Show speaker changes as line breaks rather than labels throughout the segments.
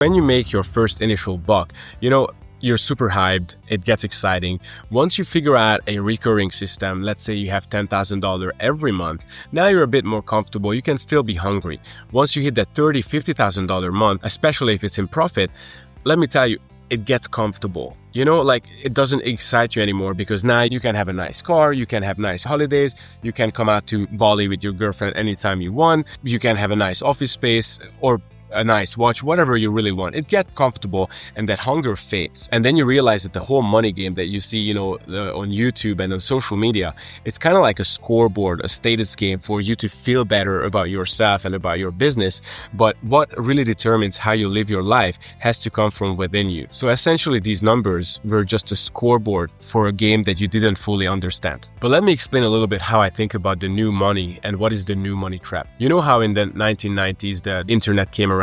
When you make your first initial buck, you're super hyped, it gets exciting. Once you figure out a recurring system, let's say you have $10,000 every month, now you're a bit more comfortable, you can still be hungry. Once you hit that $30,000, $50,000 month, especially if it's in profit, let me tell you, it gets comfortable. It doesn't excite you anymore because now you can have a nice car, you can have nice holidays, you can come out to Bali with your girlfriend anytime you want, you can have a nice office space or a nice watch, whatever you really want. It gets comfortable and that hunger fades. And then you realize that the whole money game that you see, on YouTube and on social media, it's kind of like a scoreboard, a status game for you to feel better about yourself and about your business. But what really determines how you live your life has to come from within you. So essentially these numbers were just a scoreboard for a game that you didn't fully understand. But let me explain a little bit how I think about the new money and what is the new money trap. You know how in the 1990s the internet came around,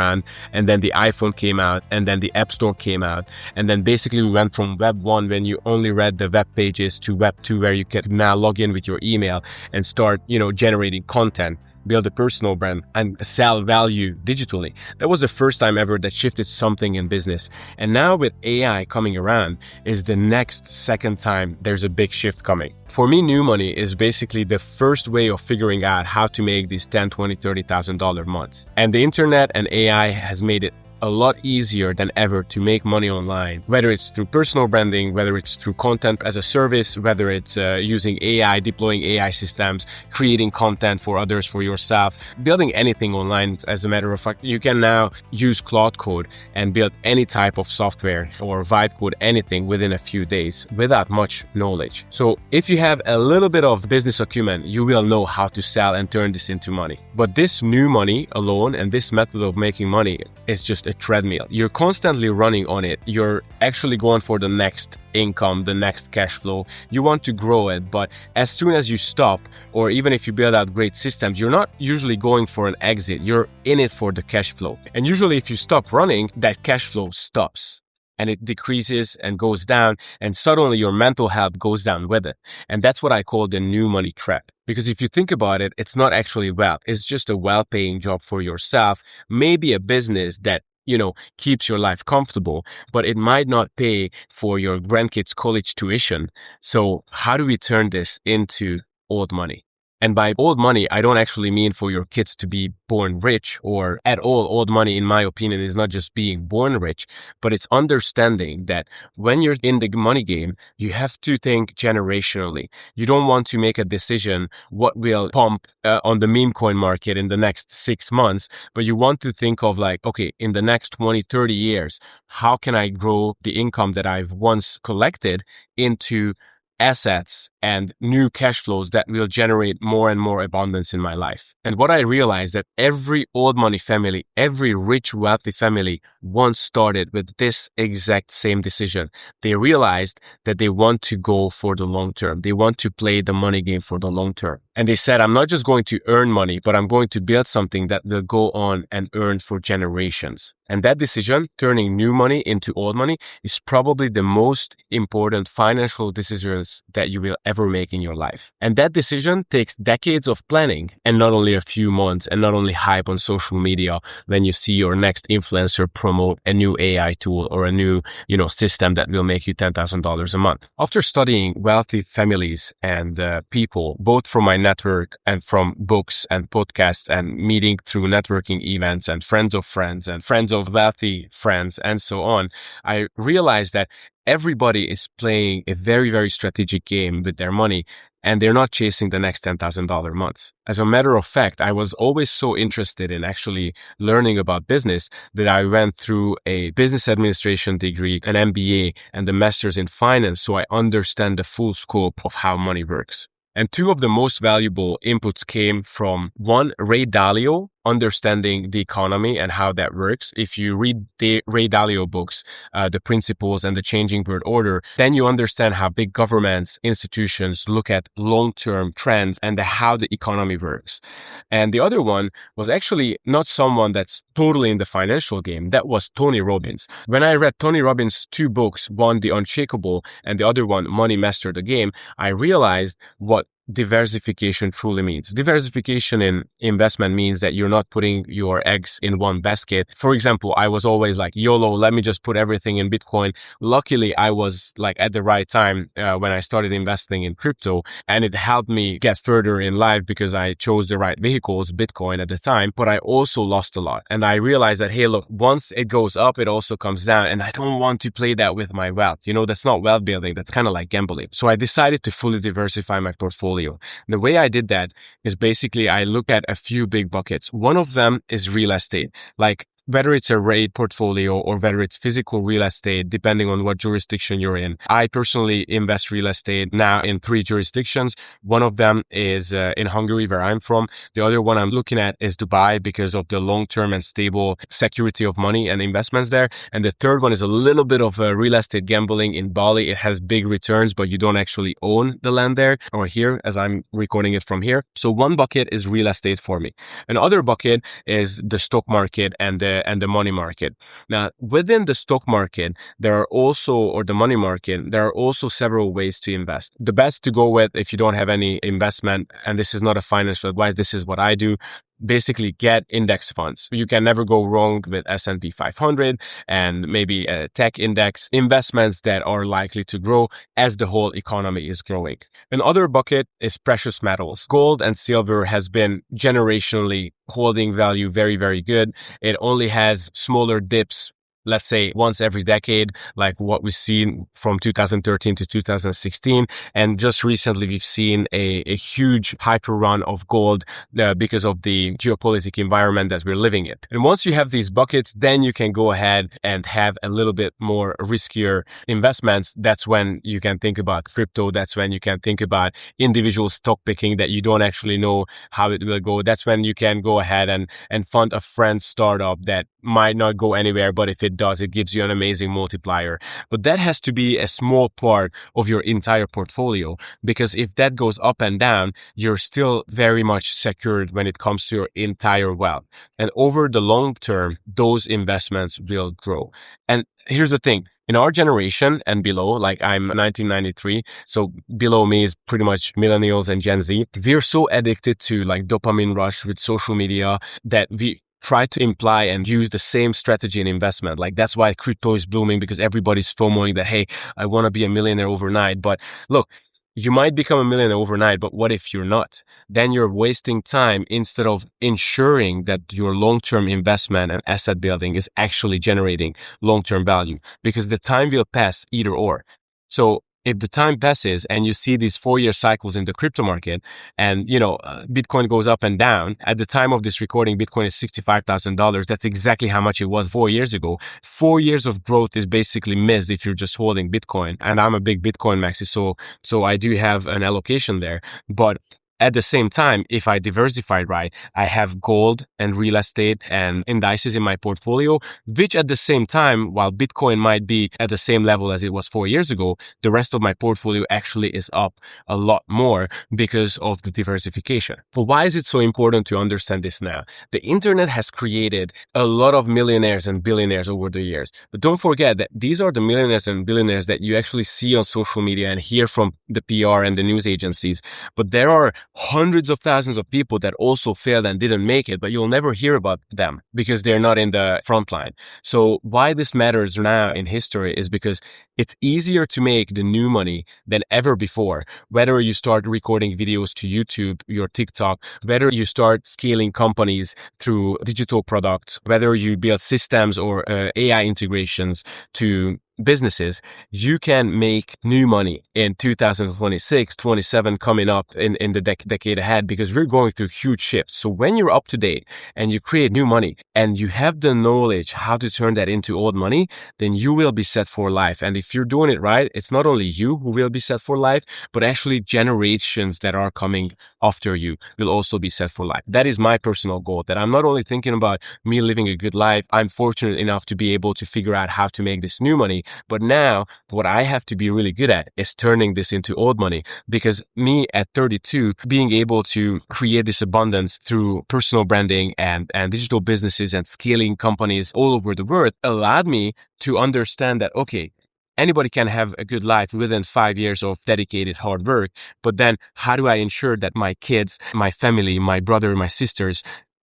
and then the iPhone came out, and then the App Store came out, and then basically we went from Web 1 when you only read the web pages to Web 2 where you can now log in with your email and start, generating content, build a personal brand, and sell value digitally. That was the first time ever that shifted something in business. And now with AI coming around is the next second time there's a big shift coming. For me, new money is basically the first way of figuring out how to make these $10,000, $20,000, $30,000 months. And the internet and AI has made it a lot easier than ever to make money online, whether it's through personal branding, whether it's through content as a service, whether it's using AI, deploying AI systems, creating content for others, for yourself, building anything online. As a matter of fact, you can now use Cloud Code and build any type of software or vibe code, anything within a few days without much knowledge. So if you have a little bit of business acumen, you will know how to sell and turn this into money. But this new money alone and this method of making money is just a treadmill. You're constantly running on it. You're actually going for the next income, the next cash flow. You want to grow it, but as soon as you stop, or even if you build out great systems, you're not usually going for an exit. You're in it for the cash flow. And usually if you stop running, that cash flow stops. And it decreases and goes down, and suddenly your mental health goes down with it. And that's what I call the new money trap. Because if you think about it, it's not actually wealth. It's just a well-paying job for yourself, maybe a business that keeps your life comfortable, but it might not pay for your grandkids' college tuition. So how do we turn this into old money? And by old money, I don't actually mean for your kids to be born rich or at all. Old money, in my opinion, is not just being born rich, but it's understanding that when you're in the money game, you have to think generationally. You don't want to make a decision what will pump on the meme coin market in the next 6 months, but you want to think of okay, in the next 20, 30 years, how can I grow the income that I've once collected into assets and new cash flows that will generate more and more abundance in my life. And what I realized that every old money family, every rich, wealthy family once started with this exact same decision. They realized that they want to go for the long term. They want to play the money game for the long term. And they said, I'm not just going to earn money, but I'm going to build something that will go on and earn for generations. And that decision, turning new money into old money, is probably the most important financial decisions that you will ever make in your life. And that decision takes decades of planning and not only a few months and not only hype on social media when you see your next influencer promote a new AI tool or a new, system that will make you $10,000 a month. After studying wealthy families and people, both from my network and from books and podcasts and meeting through networking events and friends of wealthy friends and so on, I realized that everybody is playing a very, very strategic game with their money, and they're not chasing the next $10,000 months. As a matter of fact, I was always so interested in actually learning about business that I went through a business administration degree, an MBA, and a master's in finance, so I understand the full scope of how money works. And two of the most valuable inputs came from one, Ray Dalio, understanding the economy and how that works. If you read the Ray Dalio books, The Principles and the Changing World Order, then you understand how big governments, institutions look at long-term trends and how the economy works. And the other one was actually not someone that's totally in the financial game. That was Tony Robbins. When I read Tony Robbins' two books, one, The Unshakable, and the other one, Money Master the Game, I realized what diversification truly means. Diversification in investment means that you're not putting your eggs in one basket. For example, I was always like, YOLO, let me just put everything in Bitcoin. Luckily, I was like at the right time when I started investing in crypto, and it helped me get further in life because I chose the right vehicles, Bitcoin at the time, but I also lost a lot. And I realized that, hey, look, once it goes up, it also comes down, and I don't want to play that with my wealth. That's not wealth building. That's kind of like gambling. So I decided to fully diversify my portfolio. The way I did that is basically I look at a few big buckets. One of them is real estate, like whether it's a REIT portfolio or whether it's physical real estate, depending on what jurisdiction you're in. I personally invest real estate now in 3 jurisdictions. One of them is in Hungary, where I'm from. The other one I'm looking at is Dubai because of the long-term and stable security of money and investments there. And the third one is a little bit of real estate gambling in Bali. It has big returns, but you don't actually own the land there or here, as I'm recording it from here. So one bucket is real estate for me. Another bucket is the stock market and the money market. Now, within the stock market, or the money market, there are also several ways to invest. The best to go with if you don't have any investment, and this is not a financial advice, this is what I do, basically get index funds. You can never go wrong with S&P 500 and maybe a tech index, investments that are likely to grow as the whole economy is growing. Another bucket is precious metals. Gold and silver has been generationally holding value very, very good. It only has smaller dips, let's say once every decade, like what we've seen from 2013 to 2016. And just recently, we've seen a huge hyper run of gold because of the geopolitical environment that we're living in. And once you have these buckets, then you can go ahead and have a little bit more riskier investments. That's when you can think about crypto. That's when you can think about individual stock picking that you don't actually know how it will go. That's when you can go ahead and fund a friend's startup that might not go anywhere, but if it does, it gives you an amazing multiplier. But that has to be a small part of your entire portfolio, because if that goes up and down, you're still very much secured when it comes to your entire wealth. And over the long term, those investments will grow. And here's the thing. In our generation and below, like I'm 1993, so below me is pretty much millennials and Gen Z. We're so addicted to like dopamine rush with social media that we try to imply and use the same strategy in investment. Like that's why crypto is blooming, because everybody's FOMOing that, hey, I want to be a millionaire overnight. But look, you might become a millionaire overnight, but what if you're not? Then you're wasting time instead of ensuring that your long-term investment and asset building is actually generating long-term value, because the time will pass either or. So if the time passes and you see these 4-year cycles in the crypto market and, Bitcoin goes up and down, at the time of this recording, Bitcoin is $65,000. That's exactly how much it was 4 years ago. 4 years of growth is basically missed if you're just holding Bitcoin. And I'm a big Bitcoin maxi, so I do have an allocation there. But at the same time, if I diversify right, I have gold and real estate and indices in my portfolio, which at the same time, while Bitcoin might be at the same level as it was 4 years ago, the rest of my portfolio actually is up a lot more because of the diversification. But why is it so important to understand this now? The internet has created a lot of millionaires and billionaires over the years. But don't forget that these are the millionaires and billionaires that you actually see on social media and hear from the PR and the news agencies. But there are hundreds of thousands of people that also failed and didn't make it, but you'll never hear about them because they're not in the front line. So why this matters now in history is because it's easier to make the new money than ever before. Whether you start recording videos to YouTube, your TikTok, whether you start scaling companies through digital products, whether you build systems or AI integrations to businesses, you can make new money in 2026, 27 coming up in the decade ahead, because we're going through huge shifts. So when you're up to date and you create new money and you have the knowledge how to turn that into old money, then you will be set for life. And if you're doing it right, it's not only you who will be set for life, but actually generations that are coming after you will also be set for life. That is my personal goal, that I'm not only thinking about me living a good life. I'm fortunate enough to be able to figure out how to make this new money. But now what I have to be really good at is turning this into old money, because me at 32, being able to create this abundance through personal branding and digital businesses and scaling companies all over the world allowed me to understand that, okay, Anybody can have a good life within 5 years of dedicated hard work. But then how do I ensure that my kids, my family, my brother, my sisters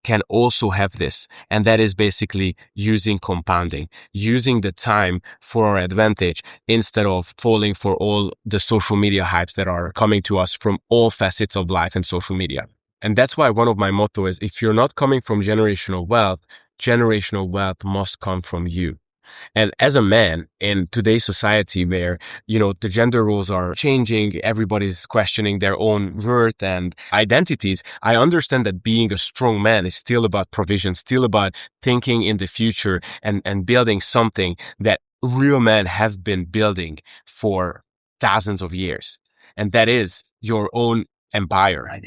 can also have this? And that is basically using compounding, using the time for our advantage instead of falling for all the social media hypes that are coming to us from all facets of life and social media. And that's why one of my motto is, if you're not coming from generational wealth must come from you. And as a man in today's society where, the gender roles are changing, everybody's questioning their own worth and identities, I understand that being a strong man is still about provision, still about thinking in the future and building something that real men have been building for thousands of years. And that is your own empire,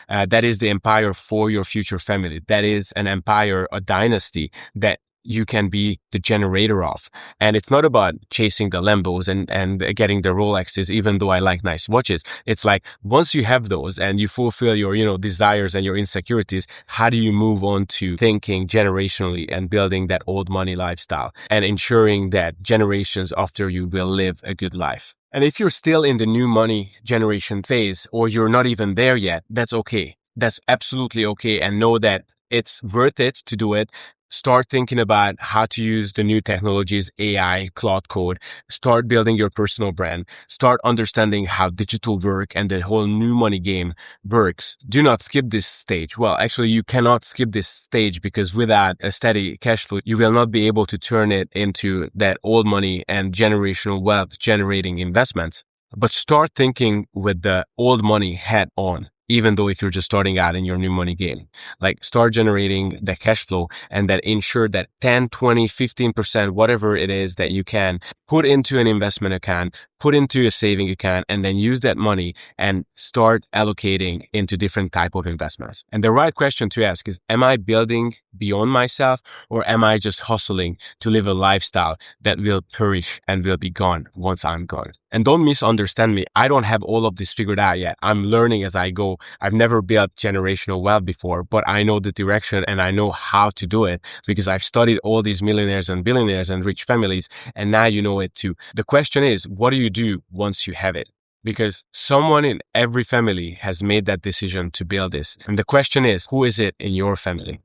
that is the empire for your future family. That is an empire, a dynasty that you can be the generator of. And it's not about chasing the Lambos and getting the Rolexes, even though I like nice watches. It's like, once you have those and you fulfill your, desires and your insecurities, how do you move on to thinking generationally and building that old money lifestyle and ensuring that generations after you will live a good life? And if you're still in the new money generation phase, or you're not even there yet, that's okay. That's absolutely okay. And know that it's worth it to do it. Start thinking about how to use the new technologies, AI, cloud code. Start building your personal brand. Start understanding how digital work and the whole new money game works. Do not skip this stage. Well, actually, you cannot skip this stage, because without a steady cash flow, you will not be able to turn it into that old money and generational wealth generating investments. But start thinking with the old money hat on, even though if you're just starting out in your new money game. Like, start generating the cash flow and that ensure that 10, 20, 15%, whatever it is that you can put into an investment account, put into a saving account, and then use that money and start allocating into different type of investments. And the right question to ask is, am I building beyond myself, or am I just hustling to live a lifestyle that will perish and will be gone once I'm gone? And don't misunderstand me. I don't have all of this figured out yet. I'm learning as I go. I've never built generational wealth before, but I know the direction and I know how to do it, because I've studied all these millionaires and billionaires and rich families, and now you know it too. The question is, what do you do once you have it? Because someone in every family has made that decision to build this. And the question is, who is it in your family?